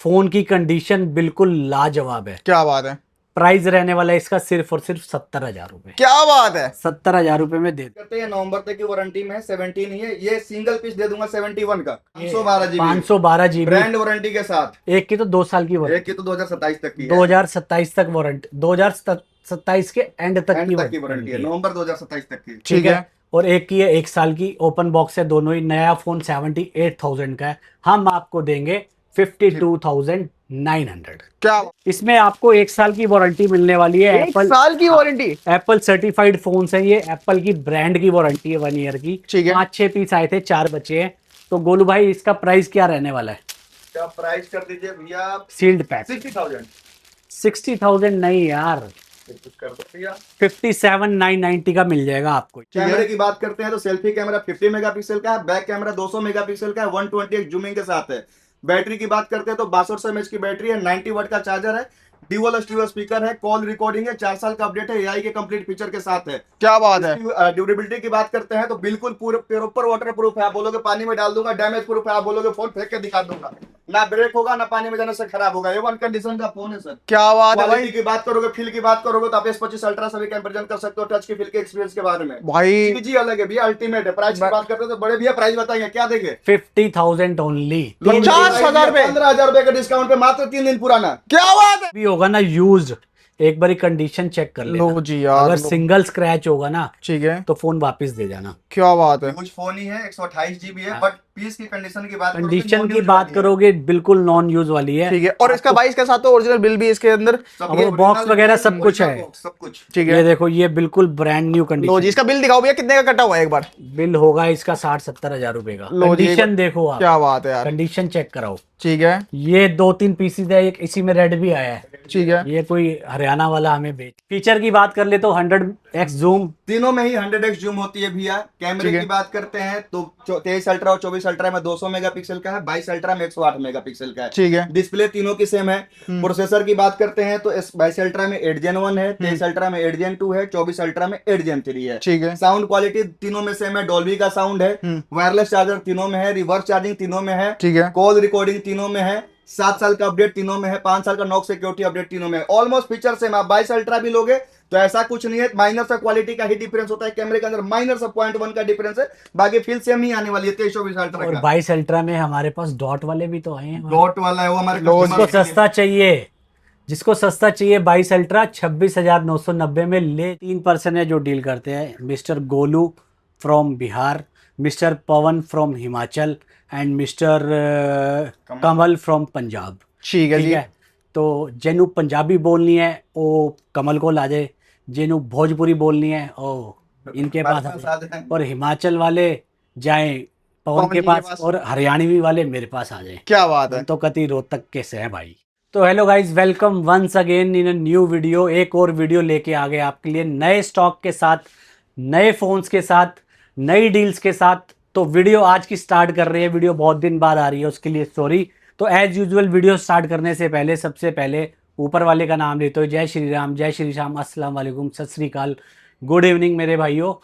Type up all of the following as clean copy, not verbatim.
Phone की condition बिल्कुल लाजवाब है। क्या बात है। प्राइस रहने वाला है इसका सिर्फ और सिर्फ 70,000 रुपए। क्या बात है। 70,000 रुपए में दे करते हैं नवंबर तक की वारंटी में 17 ही है। ये सिंगल पीस दे दूंगा 71 का 512 जीबी 512 जीबी ब्रांड वारंटी के साथ। एक की तो 2 साल की एक वारंटी, की तो 2027 तक की है। 2027 तक वारंटी, 2027 के एंड तक की वारंटी है, वारंटी है। नवंबर 2027 तक की। ठीक है। और एक की है 1 साल की, ओपन बॉक्स है दोनों ही। नया फोन 78,000 का है, हम आपको देंगे 52,900। क्या इसमें आपको 1 साल की वारंटी मिलने वाली है। 1 साल की वारंटी। एप्पल सर्टिफाइड फोन है ये, एप्पल की ब्रांड की वारंटी है 1 ईयर की। ठीक है। 5-6 पीस आए थे, 4 बचे हैं। तो गोलू भाई इसका प्राइस क्या रहने वाला है? क्या प्राइस कर दीजिए भैया? Sealed pack 60,000। 60,000 नहीं यार, कुछ कर दो भैया। 57,990 का मिल जाएगा आपको। कैमरे की बात करते हैं तो सेल्फी कैमरा 50 मेगापिक्सल का है, बैक कैमरा 200 मेगापिक्सल का है, 120x जूमिंग के साथ है। बैटरी की बात करते हैं तो 6200 mAh की बैटरी है, 90 वाट का चार्जर है, ड्यूअल स्टीरियो स्पीकर है, कॉल रिकॉर्डिंग है, 4 साल का अपडेट है, एआई के कंप्लीट फीचर के साथ है। क्या बात है। ड्यूरेबिलिटी की बात करते हैं तो बिल्कुल प्रॉपर वाटर प्रूफ है। आप बोलोगे पानी में डाल दूंगा, डैमेज प्रूफ है। आप बोलोगे फोन फेंक के दिखा दूंगा, ना ब्रेक होगा ना पानी में जाने से खराब होगा। A1 कंडीशन का फोन है सर। क्या बात है भाई। क्वालिटी की बात करोगे, फील की बात करोगे तो आप S25 अल्ट्रा से भी कंपैरिजन कर सकते हो टच की फील के एक्सपीरियंस के बारे में। भाई चीज ही अलग है भैया, अल्टीमेट है। प्राइस की बात करते हैं तो बड़े भैया प्राइस बताइए क्या देंगे? 50,000 ओनली। 50,000 रुपए, 15,000 रुपए का डिस्काउंट पे मात्र 3 दिन पुराना। क्या बात है। भी होगा ना यूज्ड, एक बारी कंडीशन चेक कर लेना। लो जी यार, अगर लो। सिंगल स्क्रैच होगा ना ठीक है। तो फोन वापस दे जाना। क्या बात है। कुछ फोन ही है, 128 जीबी है, बट पीस की कंडीशन की बात कंडीशन की बात करोगे बिल्कुल नॉन यूज वाली है। ठीक है। और इसका 22 के साथ तो ओरिजिनल बिल भी इसके अंदर। वो बॉक्स वगैरह सब कुछ है, सब कुछ। ठीक ये है। देखो ये बिल्कुल ब्रांड न्यू लो कंडीशन। जी, इसका बिल दिखाओ भैया, कितने का कटा हुआ है एक बार। बिल होगा इसका 60-70 हजार रुपए का। लो जी, कंडीशन देखो आप, क्या बात है यार। कंडीशन चेक कराओ। ठीक है। ये 2-3 पीसीज है, एक इसी में रेड भी आया है। ठीक है। ये कोई हरियाणा वाला हमें बेच। फीचर की बात कर ले तो 100x जूम, तीनों में ही 100x जूम होती है भैया। कैमरे की बात करते हैं तो 23 अल्ट्रा और 24 अल्ट्रा में 200 मेगापिक्सल का है, 22 अल्ट्रा में 108 मेगापिक्सल का है। ठीक है। डिस्प्ले तीनों की सेम है। प्रोसेसर की बात करते हैं तो 22 अल्ट्रा में 8 Gen 1 है, 23 अल्ट्रा में 8 Gen 2 है, 24 अल्ट्रा में 8 Gen 3 है। ठीक है। साउंड क्वालिटी तीनों में सेम है, डॉल्बी का साउंड है, वायरलेस चार्जर तीनों में है, रिवर्स चार्जिंग तीनों में है, ठीक है। कॉल रिकॉर्डिंग तीनों में है, 7 साल का अपडेट तीनों में है, 5 साल का नॉक सिक्योरिटी अपडेट तीनों में है। Almost feature same. आप 22 अल्ट्रा भी लोगे तो ऐसा कुछ नहीं है, माइनर सा क्वालिटी का ही डिफरेंस होता है कैमरे के अंदर, माइनर सा 0.1 का डिफरेंस है, बाकी फील सेम ही आने वाली है 23-24 अल्ट्रा और का। 22 अल्ट्रा में हमारे पास डॉट वाले भी तो आए हैं। डॉट वाला है वो हमारे जिसको customer के लिए। सस्ता चाहिए, जिसको सस्ता चाहिए 22 अल्ट्रा 26,990 में ले। 3 पर्सन है जो डील करते हैं, mister Golu from Bihar, mister Pawan from Himachal and mister Kamal from Punjab. ठीक है ठीक जी। है। तो जेनू पंजाबी बोलनी है वो कमल को ला जाए, जेनू भोजपुरी बोलनी है ओ इनके पास आ जाए, और हिमाचल वाले जाएं पवन के पास, और हरियाणवी वाले मेरे पास आ जाएं। क्या बात है। तो कति रोहतक के से हैं भाई। तो hello guys, welcome once again in a new video. एक और वीडियो लेके आ गए आपके लिए, नए स्टॉक के साथ, नए फोन्स के साथ, नई डील्स के साथ। तो वीडियो आज की स्टार्ट कर रहे हैं, वीडियो बहुत दिन बाद आ रही है उसके लिए सॉरी। तो एज यूजुअल वीडियो स्टार्ट करने से पहले सबसे पहले ऊपर वाले का नाम लेते हो। जय श्री राम, जय श्री श्याम, अस्सलाम वालेकुम, सत श्री अकाल, गुड इवनिंग मेरे भाइयों।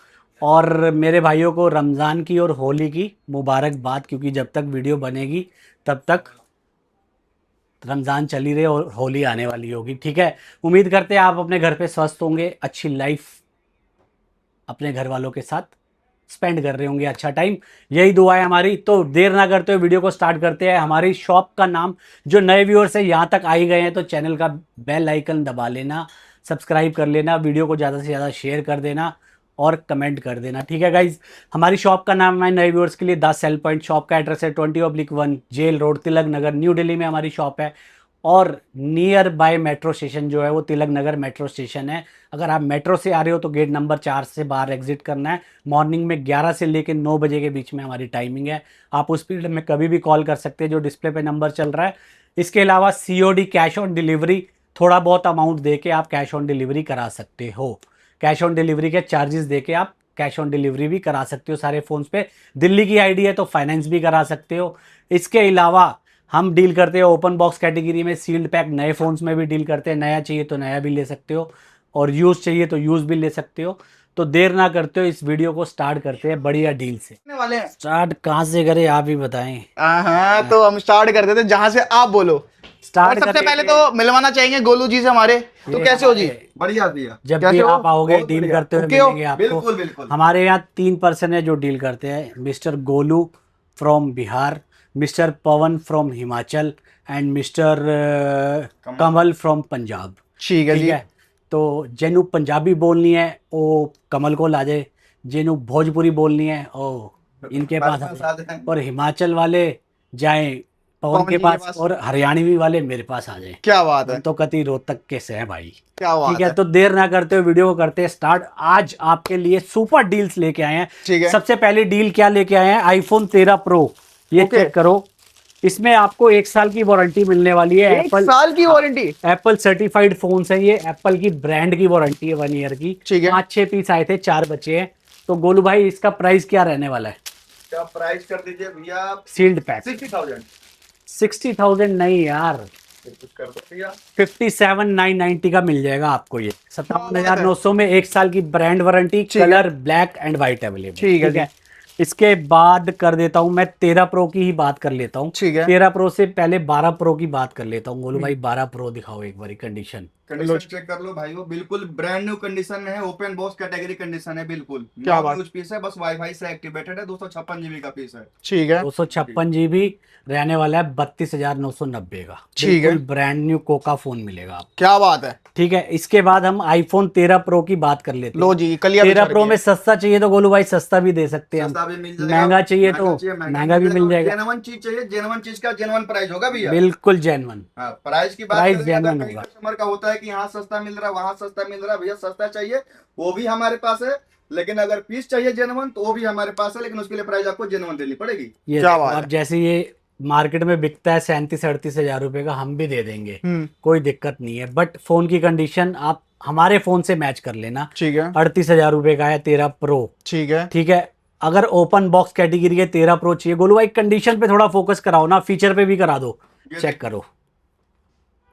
और मेरे भाइयों को रमज़ान की और होली की मुबारकबाद, क्योंकि जब तक वीडियो बनेगी तब तक रमज़ान चल ही रहे और होली आने वाली होगी। ठीक है। उम्मीद करते हैं आप अपने घर पे स्वस्थ होंगे, अच्छी लाइफ अपने घर वालों के साथ स्पेंड कर रहे होंगे, अच्छा टाइम, यही दुआ है हमारी। तो देर ना करते हुए वीडियो को स्टार्ट करते हैं। हमारी शॉप का नाम, जो नए व्यूअर्स हैं यहाँ तक आ ही गए हैं तो चैनल का बेल आइकन दबा लेना, सब्सक्राइब कर लेना, वीडियो को ज़्यादा से ज़्यादा शेयर कर देना और कमेंट कर देना। ठीक है गाइज। हमारी शॉप का नाम है नए व्यूअर्स के लिए द सेल पॉइंट। शॉप का एड्रेस है 20/1 jail road, Tilak Nagar, new Delhi में हमारी शॉप है। और नियर बाय मेट्रो स्टेशन जो है वो तिलक नगर मेट्रो स्टेशन है। अगर आप मेट्रो से आ रहे हो तो गेट नंबर 4 से बाहर एग्जिट करना है। मॉर्निंग में 11 से लेकर 9 बजे के बीच में हमारी टाइमिंग है। आप उस पीरियड में कभी भी कॉल कर सकते हैं, जो डिस्प्ले पे नंबर चल रहा है। इसके अलावा COD कैश ऑन डिलीवरी, थोड़ा बहुत अमाउंट दे के आप कैश ऑन डिलीवरी करा सकते हो। कैश ऑन डिलीवरी के चार्जेस दे के आप कैश ऑन डिलीवरी भी करा सकते हो सारे फ़ोन्स पे। दिल्ली की आईडी है तो फाइनेंस भी करा सकते हो। इसके अलावा हम डील करते हैं ओपन बॉक्स कैटेगरी में, सील्ड पैक नए फ़ोन्स में भी डील करते हैं। नया चाहिए तो नया भी ले सकते हो, और यूज़ चाहिए तो यूज़ भी ले सकते हो। तो देर ना करते हो, इस वीडियो को स्टार्ट करते हैं बढ़िया डील से। वाले हैं। स्टार्ट कहाँ से करें आप ही बताएं। हाँ, तो हम स्टार्ट करते थे जहां से आप बोलो। स्टार्ट सबसे पहले तो मिलवाना चाहेंगे गोलू जी से हमारे, तो कैसे हो जी? बढ़िया भैया, जब कैसे भी हो? आप आओगे बहुत डील बढ़िया। करते हुए ओके हो? मिलेंगे आपको। बिल्कुल बिल्कुल। हमारे यहाँ 3 पर्सन है जो डील करते हैं, mister Golu from Bihar, mister Pawan from Himachal and mister Kamal from Punjab. ठीक है ठीक जी। है, तो जेनू पंजाबी बोलनी है वो कमल को ला जाए, जेनू भोजपुरी बोलनी है ओ इनके पास आ जाए, और हिमाचल वाले जाएं पवन पवन के जी के पास, पास। और हरियाणवी वाले मेरे पास आ जाएं। क्या बात है, हम तो कति रोहतक के से हैं भाई। क्या बात ठीक है, तो देर ना करते हुए वीडियो को करते हैं स्टार्ट। आज आपके लिए सुपर डील्स लेके आए हैं। ठीक है। सबसे पहली डील क्या लेके आए हैं, आईफोन 13 प्रो। ये ओके। चेक करो, इसमें आपको 1 साल की वारंटी मिलने वाली है। 1 साल की वारंटी? एप्पल सर्टिफाइड फोन है ये, एप्पल की ब्रांड की वारंटी है 1 ईयर की। ठीक है। 5-6 पीस आए थे, 4 बचे हैं। तो गोलू भाई इसका प्राइस क्या रहने वाला है? क्या प्राइस कर दीजिए भैया? Sealed pack 60,000। 60,000 नहीं यार, कुछ कर दो भैया। 57,990 का मिल जाएगा आपको ये। 57,900 में 1 साल की ब्रांड वारंटी, ठीक है। Colour black and white available. ठीक है जी। इसके बाद कर देता हूं मैं 13 प्रो की ही बात कर लेता हूं। ठीक है। 13 प्रो से पहले 12 प्रो की बात कर लेता हूं। गोलू भाई 12 प्रो दिखाओ एक बारी कंडीशन। कंडीशन चेक कर लो भाई, वो बिल्कुल ब्रांड न्यू कंडीशन में है, ओपन बॉक्स कैटेगरी कंडीशन है बिल्कुल। क्या बात? यूज पीस है, बस वाईफाई से एक्टिवेटेड है, 256 जीबी का पीस है। ठीक है। 256 जीबी रहने वाला है 32,990 का। ठीक है। ब्रांड न्यू कोका फोन मिलेगा आपको। क्या बात है। ठीक है, इसके बाद हम आईफोन 13 प्रो की बात कर लेते हैं। लो जी, कलिया 13 प्रो में सस्ता चाहिए तो गोलू भाई सस्ता भी दे सकते हैं हम। सस्ता भी मिल जाएगा, महंगा चाहिए तो महंगा भी मिल जाएगा। जेन्युइन चीज चाहिए, जेन्युइन चीज का जेन्युइन प्राइस होगा भैया। बिल्कुल जेन्युइन। हाँ, प्राइस की बात प्राइस करें, अगर genuine कई होगा। कस्टमर का होता है कि यहाँ सस्ता मिल रहा है वहां सस्ता मिल रहा है, भैया सस्ता चाहिए वो भी हमारे पास है, लेकिन अगर पीस चाहिए जेन्युइन तो वो भी हमारे पास है, लेकिन उसके लिए प्राइस आपको जेन्युइन देनी पड़ेगी। ये क्या बात अब है। जैसे ये मार्केट में बिकता है 37-38 हजार रुपए का, हम भी दे देंगे, कोई दिक्कत नहीं है। बट फोन की कंडीशन आप हमारे फोन से मैच कर लेना। ठीक है। 38,000 रुपए का है 13 प्रो। ठीक है। ठीक है, अगर ओपन बॉक्स कैटेगरी के 13 प्रो चाहिए, गोलू भाई कंडीशन पे थोड़ा फोकस कराओ ना, फीचर पे भी करा दो, चेक करो।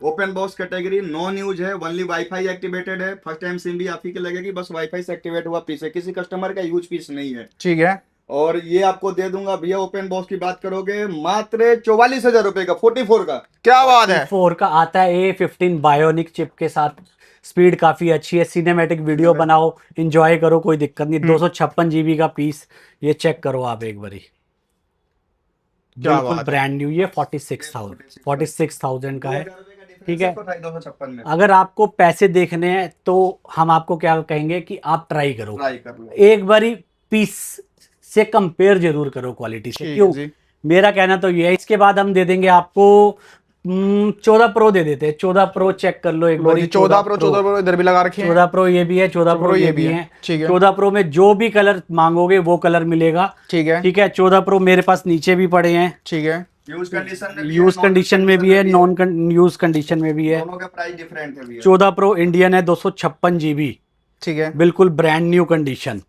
Open box category, non use है, ओनली वाईफाई एक्टिवेटेड है, फर्स्ट टाइम सिम भी आप ही के लगेगी, बस वाईफाई से एक्टिवेट हुआ पीस है, किसी कस्टमर का यूज पीस नहीं है। ठीक है। और ये आपको दे दूंगा भैया, ओपन बॉक्स की बात करोगे मात्र 44,000 रुपए का, 44 का। क्या बात है। 4 का आता है A15 बायोनिक चिप के साथ, स्पीड काफी अच्छी है, सिनेमैटिक वीडियो बनाओ, एंजॉय करो, कोई दिक्कत नहीं। 256 जीबी का पीस, ये चेक करो आप एक बारी, क्या बिल्कुल बात है। Brand new. ये 46,000 का है। ठीक है, 256 में अगर आपको पैसे देखने हैं तो हम आपको क्या कहेंगे कि आप ट्राई करो, ट्राई कर लो। एक बारी पीस से कंपेयर जरूर करो क्वालिटी से। ठीक है क्यों? जी। मेरा कहना तो ये है। इसके बाद हम दे देंगे आपको 14 प्रो दे देते हैं। 14 प्रो चेक कर लो एक लो बारी। जी, 14 प्रो इधर भी लगा रखे हैं। 14 प्रो ये भी है, 14 प्रो ये भी है। ठीक है। 14 प्रो में जो भी कलर मांगोगे वो कलर मिलेगा। ठीक है। ठीक है, 14 प्रो मेरे पास नीचे भी पड़े हैं, ठीक है। यूज कंडीशन में भी है, यूज non- कंडीशन में भी है, नॉन यूज कंडीशन में भी है। दोनों का प्राइस डिफरेंट है भैया। 14 प्रो इंडियन है, 256 जीबी, ठीक है। बिल्कुल ब्रांड न्यू कंडीशन,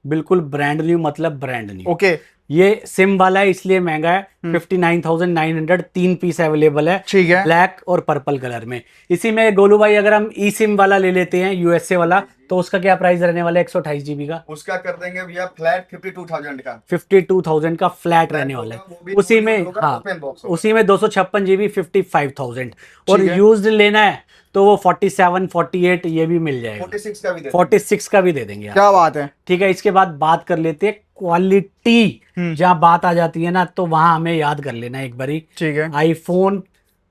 बिल्कुल ब्रांड न्यू मतलब ब्रांड न्यू। ओके। ये सिम वाला है इसलिए महंगा है। 59,900, 3 पीस अवेलेबल है, ठीक है। ब्लैक और पर्पल कलर में। इसी में गोलू भाई अगर हम ई सिम वाला ले लेते हैं यूएसए वाला, तो उसका क्या प्राइस रहने वाला है 128 जीबी का? उसका कर देंगे भैया फ्लैट 52,000 का। 52,000 का फ्लैट रहने वाला वो है। भी उसी में होगा, हाँ, open box होगा। उसी में 256 जीबी 55,000, और ठीक है। यूज्ड लेना है तो वो 47, 48 ये भी मिल जाएगा। 46 का भी दे 46 का भी दे देंगे आप। क्या बात है। ठीक है, इसके बाद बात कर लेते हैं क्वालिटी। जहां बात आ जाती है ना, तो वहां हमें याद कर लेना एक बारी। ठीक है। आईफोन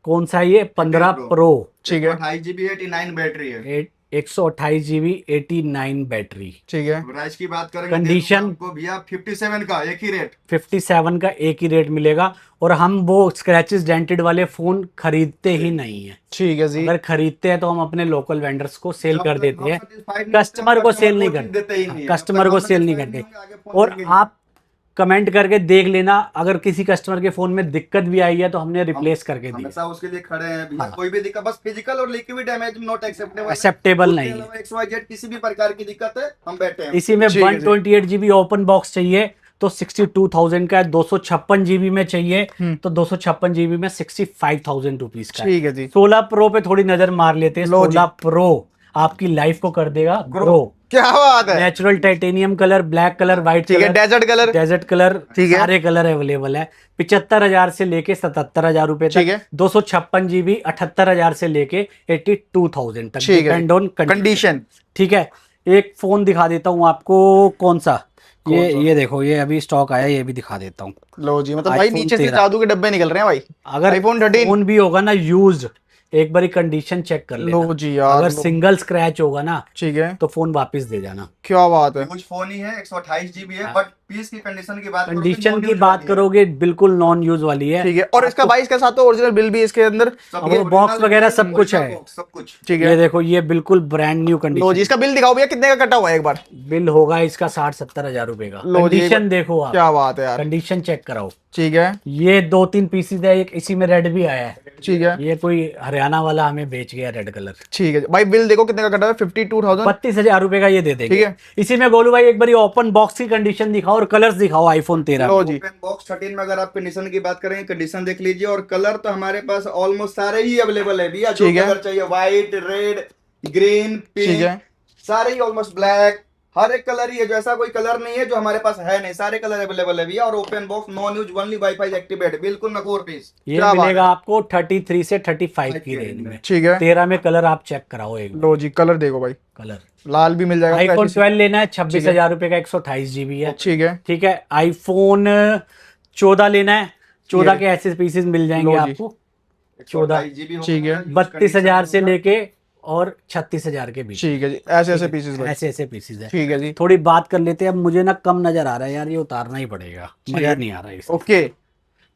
कौन सा है ये? 15 प्रो। ठीक है। 28 जीबी 89 बैटरी है। 128 जीबी 89 बैटरी। ठीक है। प्राइस की बात करेंगे कंडीशन आपको भैया 57 का एक ही रेट। 57 का एक ही रेट मिलेगा, और हम वो स्क्रैचेस डेंटेड वाले फोन खरीदते ही नहीं है। ठीक है जी। अगर खरीदते हैं तो हम अपने लोकल वेंडर्स को सेल कर देते हैं, satisfied कस्टमर को सेल नहीं देते ही नहीं करते, है। कस्टमर को सेल नहीं करते। और आप कमेंट करके देख लेना, अगर किसी कस्टमर के फोन में दिक्कत भी आई है तो हमने रिप्लेस करके दी, हमेशा उसके लिए खड़े हैं भैया। हाँ। कोई भी दिक्कत, बस फिजिकल और liquid damage not acceptable, acceptable नहीं है। XYZ किसी भी प्रकार की दिक्कत है हम बैठे हैं। इसी में ठीक है जी। 128 जीबी ओपन बॉक्स चाहिए तो 62,000 का है। 256 जीबी में चाहिए तो 256 जीबी में 65,000 रुपीज का है। ठीक है जी। 16 प्रो पे थोड़ी नजर मार लेते हैं। लो जी। 16 प्रो आपकी लाइफ को कर देगा ग्रो। क्या बात है, natural titanium colour, black colour, white ठीक है, colour, desert colour, desert colour, ठीक है। सारे कलर अवेलेबल है। 75,000 से लेके 77,000 रुपए ठीक तक, है। 256 GB 78,000 से लेके 82,000 तक, ठीक है, डिपेंड ऑन कंडीशन। ठीक है। एक फोन दिखा देता हूँ आपको, कौन सा, ये देखो, ये अभी स्टॉक आया, ये भी दिखा देता हूँ। लो जी, मतलब भाई iPhone नीचे से 13 जादू के डब्बे निकल रहे हैं भाई। अगर आईफोन 13, फोन भी होगा ना यूज्ड, एक बारी कंडीशन चेक कर लेना। लो जी यार, अगर लो। सिंगल स्क्रैच होगा ना ठीक है, तो फोन वापस दे जाना। क्या बात है। कुछ फोन ही है, 128 GB है, बट पीस की कंडीशन की बात कंडीशन की बात करोगे बिल्कुल नॉन यूज वाली है। ठीक है, और इसका भाई इसके साथ तो ओरिजिनल बिल भी इसके अंदर। अब वो बॉक्स वगैरह सब कुछ है। सब कुछ। ठीक ये है, देखो, ये बिल्कुल ब्रांड न्यू लो कंडीशन। जी, इसका बिल दिखाओ भैया, कितने का कटा हुआ है एक बार। बिल होगा इसका 60-70 हजार रुपए का। लो जी, कंडीशन देखो आप, क्या बात है यार। कंडीशन चेक कराओ। ठीक है, ये 2-3 पीसेज है, एक इसी में रेड भी आया है। ठीक है, ये कोई हरियाणा वाला हमें बेच गया रेड कलर। ठीक है भाई, बिल देखो कितने का कटा हुआ है, 52,000। 32,000 रुपए का ये दे देंगे। ठीक है। इसी में गोलू भाई एक बार ओपन बॉक्स की कंडीशन दिखाओ और कलर्स दिखाओ आईफोन 13। लो जी, ओपन बॉक्स 13 में अगर आप कंडीशन की बात करें, कंडीशन देख लीजिए, और कलर तो हमारे पास ऑलमोस्ट सारे ही अवेलेबल है भैया। जो ठीक है। कलर चाहिए, व्हाइट, रेड, ग्रीन, ठीक पिंक, है, सारे ही ऑलमोस्ट ब्लैक, हर एक कलर ही है। जो ऐसा कोई कलर नहीं है जो हमारे पास है नहीं, सारे कलर अवेलेबल है भैया। और open box, non use, only wifi activate, बिल्कुल नकोर पीस। ये क्या बात मिलेगा आपको 33 से 35 की रेंज में। ठीक है, 13 में कलर आप चेक कराओ एक बार। लो जी, कलर देखो भाई, कलर लाल भी मिल जाएगा। आईफोन ऐसी- 12 लेना है, 26,000 रुपए का, 128 GB है। ठीक है, ठीक है। आईफोन 14 लेना है, 14 के ऐसे पीसेस मिल जाएंगे लो जी। आपको। 14 GB ठीक है। 32,000 से लेके और 36,000 के बीच। ठीक है जी, ऐसे ऐसे पीसेस भाई। ऐसे ऐसे पीसेस है। ठीक है जी, थोड़ी बात कर लेते हैं। अब मुझे ना कम नजर आ रहा है यार, ये उतारना ही पड़ेगा, मजा नहीं आ रहा है इसमें। ओके,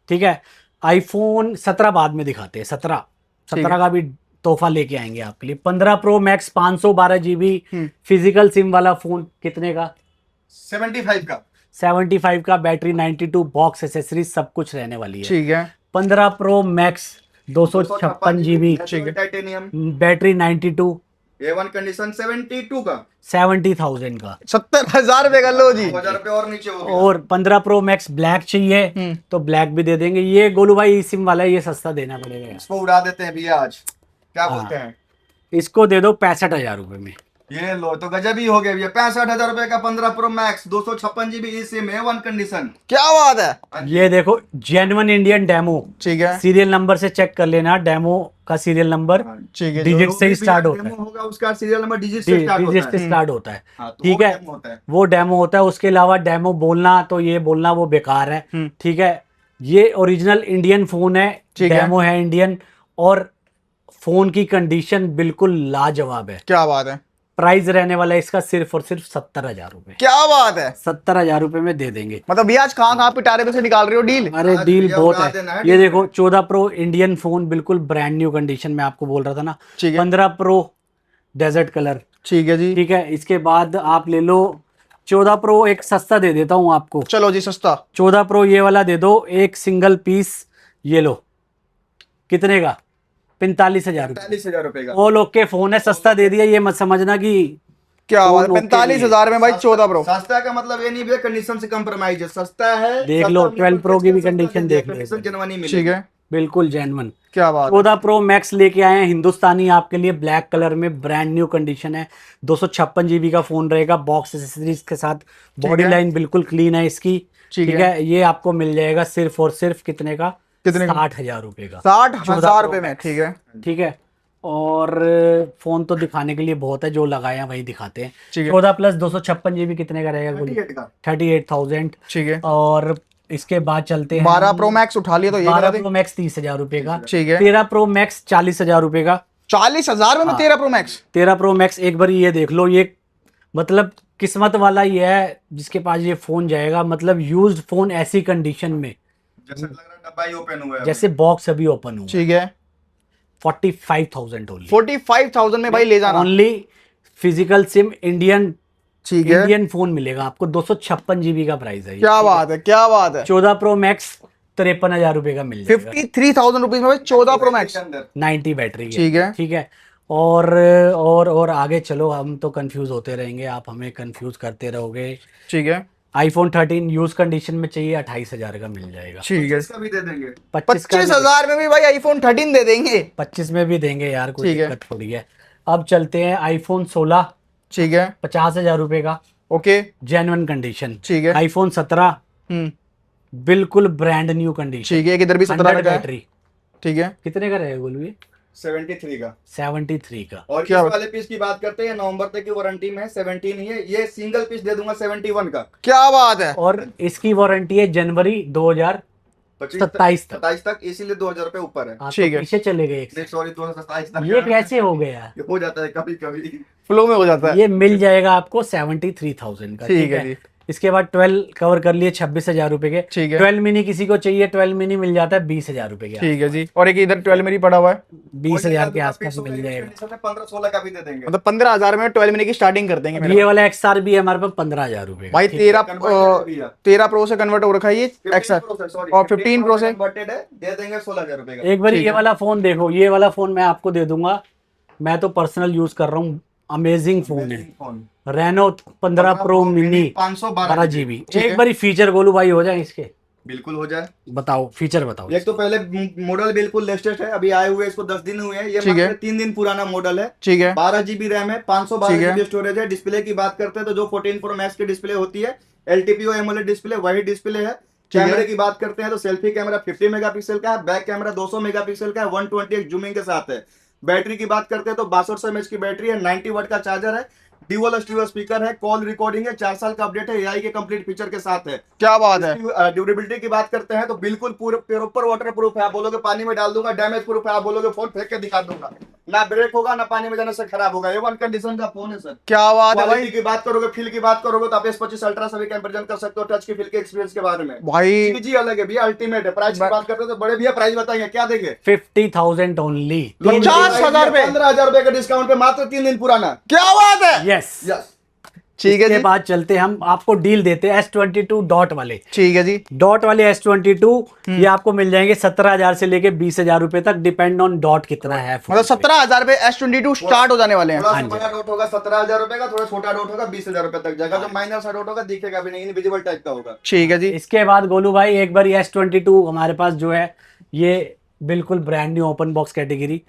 ठीक है। आईफोन 17 बाद में दिखाते हैं। 17 का भी तोहफा लेके आएंगे आपके लिए। 15 pro max 512 GB physical SIM वाला फोन, कितने का? 75 का। 75 का, बैटरी 92, बॉक्स एसेसरीज सब कुछ रहने वाली है। ठीक है, 15 प्रो मैक्स 256 GB, ठीक है। टाइटेनियम, बैटरी 92, A1 कंडीशन, 72 का, 70,000 का। 70,000 रुपए का, लो जी। 2000 रुपए और नीचे हो गया। और 15 प्रो मैक्स ब्लैक चाहिए तो ब्लैक भी दे देंगे। ये गोलू भाई ई सिम वाला है, ये सस्ता देना पड़ेगा यार। इसको उड़ा देते हैं भैया आज, क्या हाँ। बोलते हैं। इसको दे दो 65,000 रुपए में। ये लो तो गजब ही हो गया भैया। 65,000 रुपए का 15 pro max, 256 GB SIM, A1 condition. क्या बात है। ये देखो, जेन्युइन इंडियन डेमो, ठीक है, सीरियल नंबर से चेक कर लेना। डेमो का सीरियल नंबर ठीक है जी। डिजिट से ही स्टार्ट होता है। डेमो होगा उसका सीरियल नंबर डिजिट से स्टार्ट डिजिट होता से है। स्टार्ट होता है। हाँ, तो ठीक वो है, डेमो होता है। वो डेमो होता है। उसके अलावा डेमो बोलना तो ये बोलना वो बेकार है। ठीक है। ये ओरिजिनल इंडियन फोन है, ठीक है। डेमो है इंडियन, और फोन की कंडीशन बिल्कुल लाजवाब है। क्या बात है। प्राइस रहने वाला है इसका सिर्फ और सिर्फ 70,000 रुपए। क्या बात है। 70,000 रुपए में दे देंगे। मतलब भैया आज कहाँ पिटारे में से निकाल रही हो डील। अरे आज डील भैया बहुत उड़ा है। देना है ये डील देखो 14 प्रो इंडियन फोन, बिल्कुल ब्रांड न्यू कंडीशन में, आपको बोल रहा था ना। ठीक है। 15 प्रो डेजर्ट कलर। ठीक है जी, ठीक है। इसके बाद आप ले लो 14 प्रो, एक सस्ता दे देता हूं आपको। चलो जी, सस्ता। 14 प्रो ये वाला दे दो, एक सिंगल पीस। ये लो, कितने का? 45,000 रुपए। 45,000 रुपए का। ऑल ओके फोन है, सस्ता दे दिया। ये मत समझना कि क्या बात है, फोन ओके 45,000 में भाई 14 प्रो। सस्ता का मतलब ये नहीं भैया कंडीशन से compromise है, सस्ता है। देख लो, 12 प्रो की भी कंडीशन देख लो। कंडीशन जनवरी में ठीक है, बिल्कुल जेन्युइन। क्या बात है। 14 प्रो मैक्स लेके आए हैं हिंदुस्तानी आपके लिए, ब्लैक कलर में, ब्रांड न्यू कंडीशन है। 256 GB का फोन रहेगा, बॉक्स एसेसरीज के साथ। बॉडी है। लाइन बिल्कुल क्लीन है इसकी। ठीक ठीक है। ये आपको मिल जाएगा सिर्फ और सिर्फ कितने का? कितने का? 60,000 रुपए का। 60,000 रुपए में। ठीक है, ठीक है। और फोन तो दिखाने के लिए बहुत है, जो लगाए हैं वही दिखाते हैं। ठीक है। 14 प्लस 256 GB कितने का रहेगा? 38 का। 38,000। ठीक है। और इसके बाद चलते हैं 12 प्रो मैक्स उठा लिया तो ये 12 करा दे। प्रो मैक्स 30,000 रुपए का। ठीक है। 13 प्रो मैक्स 40,000 रुपए का। 40,000 में 13 प्रो मैक्स। 13 प्रो मैक्स एक बार ये देख लो, ये मतलब किस्मत वाला ये है जिसके पास ये फोन जाएगा। मतलब यूज्ड फोन ऐसी कंडीशन में, जैसे लग रहा है डब्बा ही ओपन हुआ है। जैसे बॉक्स अभी ओपन हुआ। ठीक है, 45,000 ओनली। 45,000 में भाई ले जाना। ओनली फिजिकल सिम इंडियन, ठीक है, इंडियन फोन मिलेगा आपको। 256 GB का प्राइस है ये। क्या बात है, क्या बात है। 14 प्रो मैक्स 53,000 रुपए का मिल जाएगा। 53,000 रुपीज में भाई 14 प्रो मैक्स। 90 बैटरी है। ठीक है। ठीक है। और आगे चलो, हम तो कंफ्यूज होते रहेंगे, आप हमें कंफ्यूज करते रहोगे। ठीक है, आईफोन 13 यूज कंडीशन में चाहिए, 28,000 का मिल जाएगा। ठीक है। इसका भी दे देंगे। 25,000 में भी भाई आईफोन 13 दे देंगे। 25 में भी देंगे यार, कोई ठीक है। दिक्कत थोड़ी है। अब चलते हैं आईफोन 16 ठीक है 50,000 रुपए का, ओके जेन्युइन कंडीशन। ठीक है आईफोन 17 हम्म बिल्कुल ब्रांड न्यू कंडीशन। ठीक है एक इधर भी 17 का है बैटरी। ठीक है कितने का रहेगा बोलू ये? 73 का। 73 का। और क्या इस वाले पीस की बात करते हैं, नवंबर तक की वारंटी में है, 17 ही है। ये सिंगल पीस दे दूंगा 71 का। क्या बात है और इसकी वारंटी है जनवरी 2027 तक। 27 तक, इसीलिए 2000 रुपए ऊपर है। हाँ, ठीक तो है। पीछे चले गए एक से। सॉरी 2027 तक। ये कैसे हो गया? ये हो जाता है कभी कभी। फ्लो में हो जाता है ये मिल जाएगा आपको 73,000 का। ठीक है जी इसके बाद 12 कवर कर लिए 26,000 रुपए के। ठीक है 12 मिनी किसी को चाहिए, 12 मिनी मिल जाता है 20,000 रुपए के। ठीक है जी और एक इधर 12 मिनी पड़ा हुआ है 20,000 के आसपास मिल जाएगा। 15-16 का भी दे देंगे। मतलब 15,000 में 12 मिनी की स्टार्टिंग कर देंगे मेरा ये वाला XR भी है हमारे पास 15,000 रुपए का। भाई ठीक है। 13 प्रो से कन्वर्ट हो रखा है ये एक्सर और 15 प्रो से कन्वर्टेड है, दे देंगे 16,000 रुपए का। एक बार ठीक ये है। वाला फोन देखो, ये वाला फोन मैं आपको दे दूंगा। मैं तो पर्सनल यूज कर रहा हूँ, अमेजिंग फोन है। Phone Reno 15 pro mini 512 GB। ठीक है। एक बार फीचर गोलू भाई हो जाए इसके, बिल्कुल हो जाए। बताओ फीचर बताओ। एक तो पहले मॉडल बिल्कुल लेटेस्ट है, अभी आए हुए इसको 10 दिन हुए हैं। ये ठीक है। मात्र 3 दिन पुराना मॉडल है। ठीक है 12 GB रैम है, ठीक 512 है। GB स्टोरेज है। डिस्प्ले की बात करते हैं तो जो 14 प्रो मैक्स की डिस्प्ले होती है, LTPO AMOLED डिस्प्ले, वही डिस्प्ले है। ठीक है। कैमरे की बात करते हैं तो सेल्फी कैमरा 50 मेगापिक्सल का है, बैक कैमरा 200 मेगापिक्सल का है, 120x जूमिंग के साथ है। बैटरी की बात करते हैं तो 6200 mAh की बैटरी है, 90 वाट का चार्जर है, ड्यूअल स्टीरियो स्पीकर है, कॉल रिकॉर्डिंग है, 4 साल का अपडेट है, AI के कंप्लीट फीचर के साथ है। क्या बात है ड्यूरेबिलिटी की बात करते हैं तो बिल्कुल प्रॉपर वाटर प्रूफ है। आप बोलोगे पानी में डाल दूंगा, डैमेज प्रूफ है। आप बोलोगे फोन फेंक के दिखा दूंगा, ना ब्रेक होगा ना पानी में जाने से खराब होगा। A1 कंडीशन का फोन है सर। क्या बात है क्वालिटी भाई की बात करोगे, फील की बात करोगे तो आप S25 अल्ट्रा से भी कंपैरिजन कर सकते हो टच की फील के एक्सपीरियंस के बारे में। भाई चीज ही अलग है भैया, अल्टीमेट है। प्राइस की बात करते हो तो बड़े भैया प्राइस बताइए क्या देंगे? 50,000 ओनली। 50,000 रुपए 15,000 रुपए का डिस्काउंट पे मात्र 3 दिन पुराना। क्या बात है यस। यस ठीक है इसके जी बाद चलते हम आपको डील देते हैं S22 डॉट वाले। ठीक है जी डॉट वाले S22 ये आपको मिल जाएंगे 17,000 से लेके 20,000 रुपए तक, डिपेंड ऑन डॉट कितना है फोन मतलब पे। 17,000 पे S22 स्टार्ट हो जाने वाले हैं थोड़ा हाँ सा जी। बड़ा डॉट होगा 17,000 रुपए का, थोड़ा छोटा डॉट होगा 20,000 रुपए तक जाएगा। जो माइनर सा डॉट होगा दिखेगा भी नहीं, इनविजिबल टाइप का होगा। ठीक है जी इसके बाद गोलू भाई एक बार S22 हमारे पास जो है ये बिल्कुल brand new open box category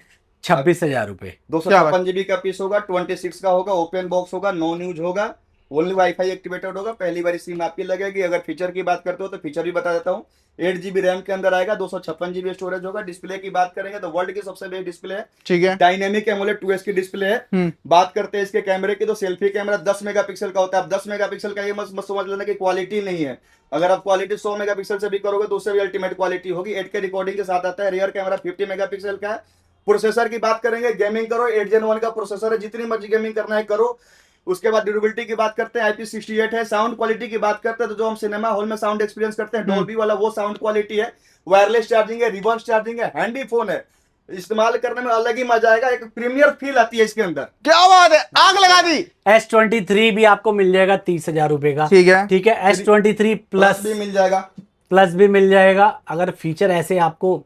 26,000 रुपए। 256 GB का पीस होगा, 26 का होगा, ओपन बॉक्स होगा, नो न्यूज होगा, ओनली वाईफाई एक्टिवेटेड होगा। पहली बार सिम आपकी लगेगी। अगर फीचर की बात करते हो तो फीचर भी बता देता हूँ। 8 GB रैम के अंदर आएगा, 256 GB स्टोरेज होगा। डिस्प्ले की बात करेंगे तो वर्ल्ड की सबसे बेस्ट डिस्प्ले है, ठीक है डायनेमिक एमोलेड 2S की डिस्प्ले है। बात करते हैं इसके कैमरे की तो सेल्फी कैमरा 10 मेगापिक्सल का होता है। अब 10 मेगापिक्सल का ये मत समझ लेना कि क्वालिटी नहीं है। अगर आप क्वालिटी 100 मेगापिक्सल से भी करोगे तो उससे भी अल्टीमेट क्वालिटी होगी। 8K रिकॉर्डिंग के साथ आता है। रियर कैमरा 50 मेगापिक्सल का है। प्रोसेसर की बात करेंगे, गेमिंग करो 8 Gen 1 का प्रोसेसर है, जितनी मर्जी गेमिंग करना है करो। उसके बाद ड्यूरेबिलिटी की बात करते हैं, IP68 है। साउंड क्वालिटी की बात करते हैं तो जो हम सिनेमा हॉल में साउंड एक्सपीरियंस करते हैं डॉल्बी वाला, वो साउंड क्वालिटी है। वायरलेस चार्जिंग है, रिवर्स चार्जिंग है, हैंडी फोन है। इस्तेमाल करने में अलग ही मजा आएगा, एक प्रीमियर फील आती है इसके अंदर। क्या बात है आग लगा दी S23 भी आपको मिल जाएगा 30,000 रुपए का। ठीक है ठीक है S23 प्लस भी मिल जाएगा। प्लस भी मिल जाएगा। अगर फीचर ऐसे आपको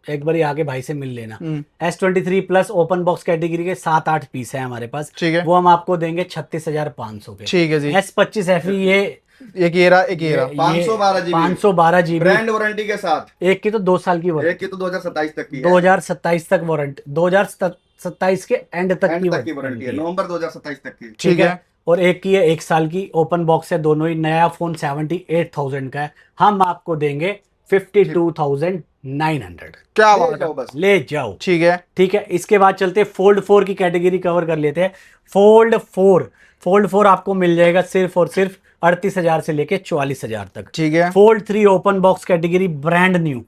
एक बार आगे भाई से मिल लेना। S23 plus open box category के 7-8 पीस है हमारे पास, ठीक है वो हम आपको देंगे 36,500 के। ठीक है जी S25 FE ये एक ये रहा एक ये रहा 512 GB 512 GB ब्रांड वारंटी के साथ। एक की तो 2 साल की वारंटी, एक की तो 2027 तक की है। 2027 तक वारंटी, 2027 के एंड तक एंड की तक की वारंटी है, नवंबर 2027 तक की। ठीक है। और एक की है 1 साल की, ओपन बॉक्स है दोनों ही। नया फोन 78,000 का है, हम आपको देंगे 52,900। क्या ले बात जाओ है बस। ले जाओ। ठीक है ठीक है। इसके बाद चलते फोल्ड 4 की कैटेगरी कवर कर लेते हैं। फोल्ड 4 आपको मिल जाएगा सिर्फ और सिर्फ 38,000 से लेके 44,000 तक। ठीक है fold 3 open box category brand new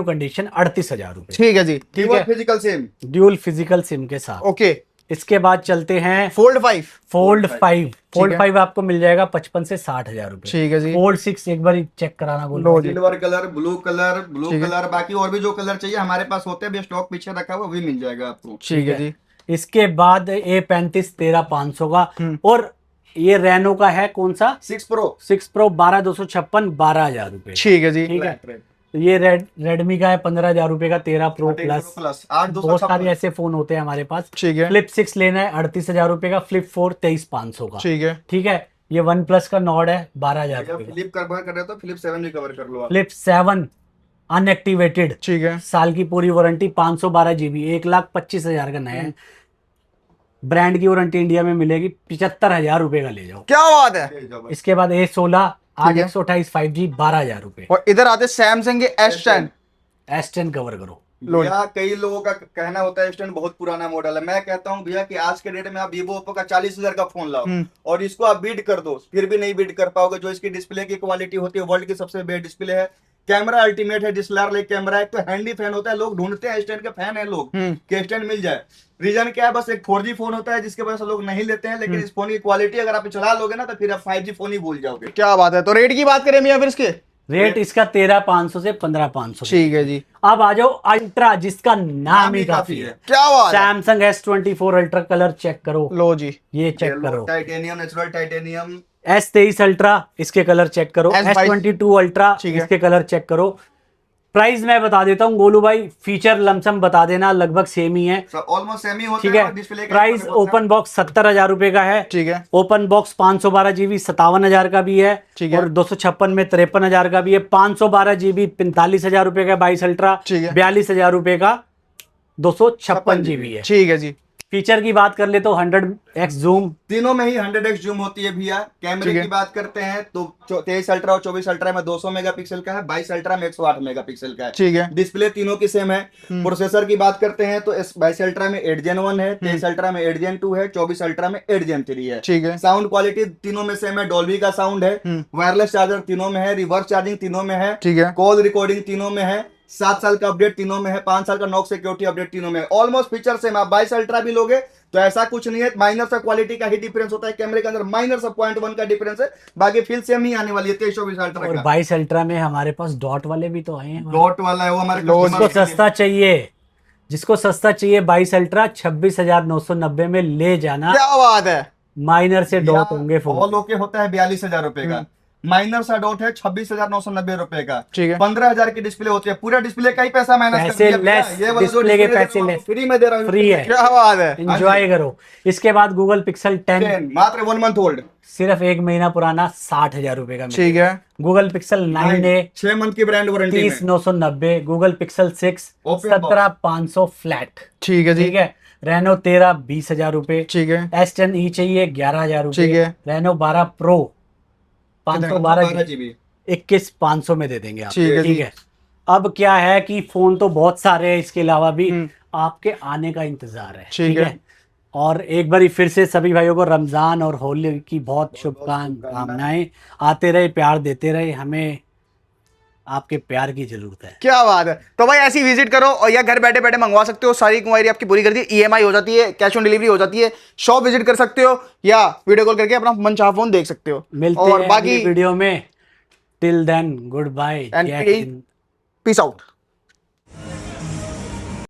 condition 38,000 रुपए। ठीक है जी ठीक है। Physical SIM dual physical SIM के साथ। ओके इसके बाद चलते हैं फोल्ड 5 फोल्ड 5। फोल्ड है। 5 आपको मिल जाएगा 55 से 60,000 रुपए। ठीक है जी फोल्ड 6 एक बार चेक कराना बोलो। लो जी सिल्वर कलर, ब्लू ठीक है। कलर, बाकी और भी जो कलर चाहिए हमारे पास होते हैं, भी स्टॉक पीछे रखा हुआ, भी मिल जाएगा आपको। ठीक है जी इसके बाद A35 13,500 का। और ये रेनो का है कौन सा 6 प्रो 6 प्रो 12,256 12,000 रुपए। ठीक है जी ठीक है। ये रेडमी का है 15,000 रुपए का 13 प्रो प्लस। प्लस बहुत सारे ऐसे फोन होते हैं हमारे पास। ठीक है फ्लिप 6 लेना है 38,000 रुपए का। फ्लिप 4 23,500 का। ठीक है ठीक है। ये वन प्लस का नॉड है 12,000 रुपए का। फ्लिप कवर कर रहे हो तो फ्लिप 7 भी कवर कर लो आप। फ्लिप 7 अनएक्टिवेटेड, ठीक है साल की पूरी वारंटी, 512 GB, 1,25,000 का नया है। ब्रांड की वारंटी इंडिया में मिलेगी, 75,000 रुपए का ले जाओ। क्या बात है। इसके बाद A16 ठीक है। 8/128 5G 12,000 रुपए। और इधर आते सैमसंग के S10। S10 कवर करो। भैया कई लोगों का कहना होता है S10 बहुत पुराना मॉडल है। मैं कहता हूँ भैया कि आज के डेट में आप वीवो ओप्पो का 40,000 का फोन लाओ और इसको आप बीट कर दो, फिर भी नहीं बीट कर पाओगे। जो इसकी डिस्प्ले की क्वालिटी होती है वर्ल्ड की सबसे बेस्ट डिस्प्ले है, कैमरा अल्टीमेट है, डिस्लर लाइक कैमरा है, तो हैंडी फैन होता है। लोग ढूंढते हैं S10 के फैन है लोग कि S10 मिल जाए। रीजन क्या है, बस एक 4G फोन होता है जिसके वजह से लोग नहीं लेते हैं, लेकिन इस फोन की क्वालिटी अगर आप चला लोगे ना तो फिर आप 5G फोन ही भूल जाओगे। क्या बात है। तो रेट की बात करें मियां फिर इसके? रेट इसका 13,500 से 15,500। ठीक है जी। अब आ जाओ अल्ट्रा, जिसका नाम ही काफी है। क्या बात है। Samsung S24 ultra, colour check करो, लो जी। ये चेक करो। Titanium, natural titanium. S23 ultra, इसके कलर चेक करो। S22 अल्ट्रा, ठीक है। इसके कलर चेक करो। प्राइस मैं बता देता हूँ गोलू भाई, फीचर लमसम बता देना, लगभग सेम ही है। ऑलमोस्ट सेमी होता ठीक है। है। डिस्प्ले प्राइस ओपन बॉक्स 70,000 रुपए का है। ठीक है। ओपन बॉक्स 512 GB 57,000 का भी है, ठीक है। और 256 में 53,000 का भी है। 512 GB 45,000 रुपए का 22 अल्ट्रा, ठीक है। 42,000 रुपए का 256 GB है। ठीक है जी। फीचर की बात कर ले तो 100x जूम, तीनों में ही 100x जूम होती है भैया। कैमरे ठीक है। की बात करते हैं तो 23 अल्ट्रा और 24 अल्ट्रा में 200 मेगापिक्सल का है, 22 अल्ट्रा में 108 मेगापिक्सल का है। ठीक है। डिस्प्ले तीनों की सेम है। प्रोसेसर की बात करते हैं तो 22 अल्ट्रा में 8 Gen 1 है, 23 अल्ट्रा में 8 Gen 2 है, 24 अल्ट्रा में 8 Gen 3 है। ठीक है। साउंड क्वालिटी तीनों में सेम है, डॉल्बी का साउंड है, वायरलेस चार्जर तीनों में है, रिवर्स चार्जिंग तीनों में है, ठीक है। कॉल रिकॉर्डिंग तीनों में है, 7 साल का अपडेट तीनों में है, 5 साल का नॉक सिक्योरिटी अपडेट तीनों में है। Almost feature same. आप 22 अल्ट्रा भी लोगे तो ऐसा कुछ नहीं है, माइनर सा क्वालिटी का ही डिफरेंस होता है कैमरे के अंदर, माइनर सा 0.1 का डिफरेंस है, बाकी फील सेम ही आने वाली है 23-24 अल्ट्रा और का। 22 अल्ट्रा में हमारे पास डॉट वाले भी तो आए हैं। डॉट वाला है वो हमारे जिसको customer के लिए। सस्ता चाहिए, जिसको सस्ता चाहिए 22 अल्ट्रा 26,990 में ले जाना। क्या बात है। माइनर से डॉट होंगे फोन। ऑल ओके होता है 42,000 रुपए का, माइनर सा डॉट है 26,990 रुपए का। ठीक है। 15,000 की डिस्प्ले होती है, पूरा डिस्प्ले का ही पैसा माइनस कर पैसे दिया भैया। लेस, ये वाला जो डिस्प्ले के display पैसे दे रहा हूं, लेस, फ्री में दे रहा हूं। फ्री है। क्या बात है। एंजॉय करो। इसके बाद गूगल पिक्सल 10 मात्र 1 मंथ ओल्ड, सिर्फ 1 महीना पुराना 60,000 रुपए का। ठीक है। गूगल पिक्सल 9A 6 मंथ की ब्रांड वारंटी में। 30,990। Google pixel 6 Open box। 17,500 flat. ठीक है जी। ठीक है। रेनो 13 20,000 रुपए। ठीक है। S10e चाहिए 11,000 रुपए। ठीक है। Reno 12 pro 512 GB। 21,500 में दे देंगे आप। ठीक है जी। ठीक है। अब क्या है कि फोन तो बहुत सारे हैं, इसके अलावा भी आपके आने का इंतजार है। ठीक है। और एक बार फिर से सभी भाइयों को रमजान और होली की बहुत शुभकामनाएं। आते रहे, प्यार देते रहे, हमें आपके प्यार की जरूरत है। क्या बात है। तो भाई ऐसी विजिट करो और या घर बैठे बैठे मंगवा सकते हो, सारी इंक्वायरी आपकी पूरी कर दी, EMI हो जाती है, कैश ऑन डिलीवरी हो जाती है, शॉप विजिट कर सकते हो या वीडियो कॉल करके अपना मनचाहा फोन देख सकते हो। मिलते और हैं बाकी अगली वीडियो में। Till then goodbye, and peace out.